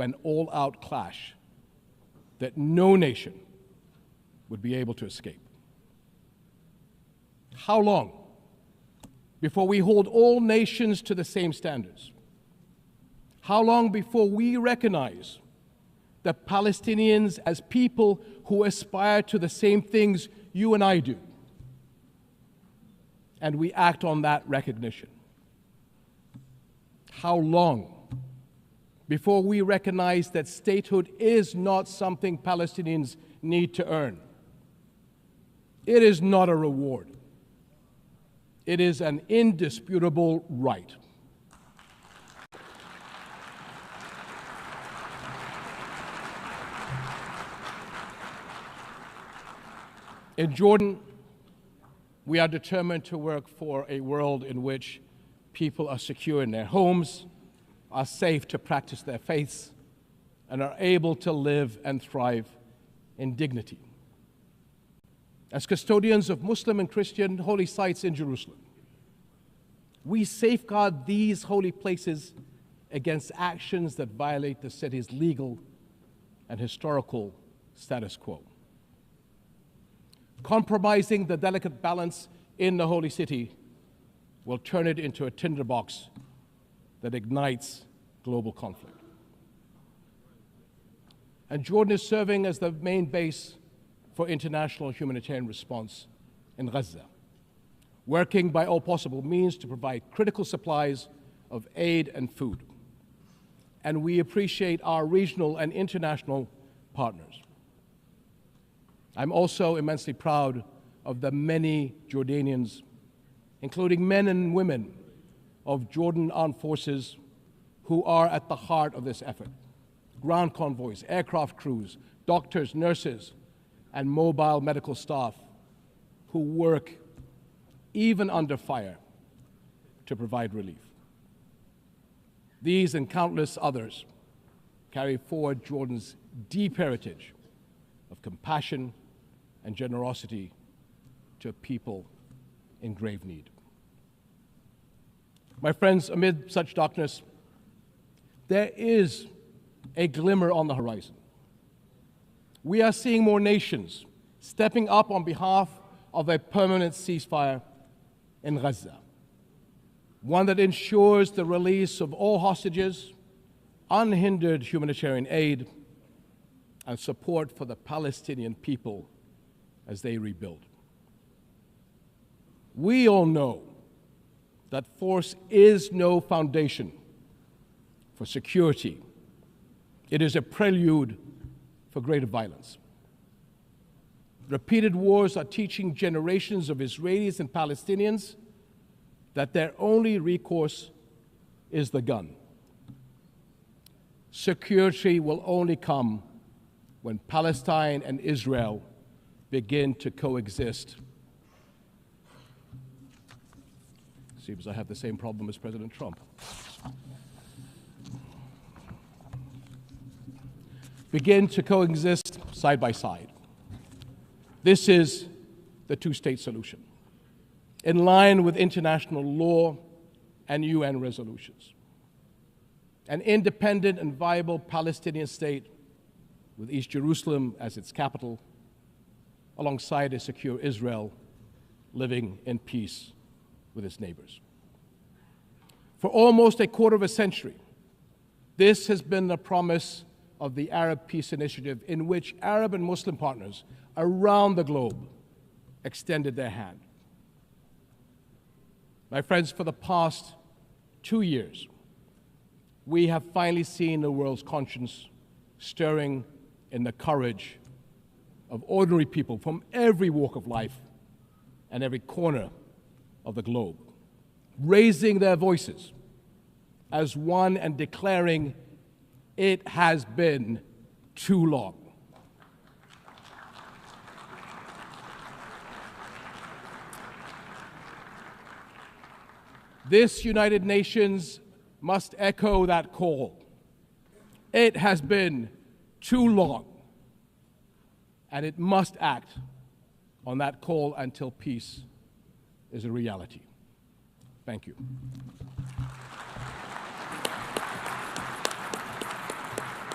an all-out clash that no nation would be able to escape. How long before we hold all nations to the same standards? How long before we recognize the Palestinians as people who aspire to the same things you and I do, and we act on that recognition? How long before we recognize that statehood is not something Palestinians need to earn? It is not a reward. It is an indisputable right. In Jordan, we are determined to work for a world in which people are secure in their homes, are safe to practice their faiths, and are able to live and thrive in dignity. As custodians of Muslim and Christian holy sites in Jerusalem, we safeguard these holy places against actions that violate the city's legal and historical status quo. Compromising the delicate balance in the holy city will turn it into a tinderbox that ignites global conflict. And Jordan is serving as the main base for international humanitarian response in Gaza, working by all possible means to provide critical supplies of aid and food. And we appreciate our regional and international partners. I'm also immensely proud of the many Jordanians, including men and women of Jordan Armed Forces, who are at the heart of this effort. Ground convoys, aircraft crews, doctors, nurses, and mobile medical staff who work even under fire to provide relief. These and countless others carry forward Jordan's deep heritage of compassion and generosity to people in grave need. My friends, amid such darkness, there is a glimmer on the horizon. We are seeing more nations stepping up on behalf of a permanent ceasefire in Gaza, one that ensures the release of all hostages, unhindered humanitarian aid, and support for the Palestinian people as they rebuild. We all know that force is no foundation for security. It is a prelude for greater violence. Repeated wars are teaching generations of Israelis and Palestinians that their only recourse is the gun. Security will only come when Palestine and Israel begin to coexist. Seems I have the same problem as President Trump. Begin to coexist side by side. This is the two-state solution, in line with international law and UN resolutions. An independent and viable Palestinian state with East Jerusalem as its capital, alongside a secure Israel living in peace with its neighbors. For almost a quarter of a century, this has been the promise of the Arab Peace Initiative, in which Arab and Muslim partners around the globe extended their hand. My friends, for the past 2 years, we have finally seen the world's conscience stirring in the courage of ordinary people from every walk of life and every corner of the globe, raising their voices as one and declaring, it has been too long. This United Nations must echo that call. It has been too long, and it must act on that call until peace is a reality. Thank you.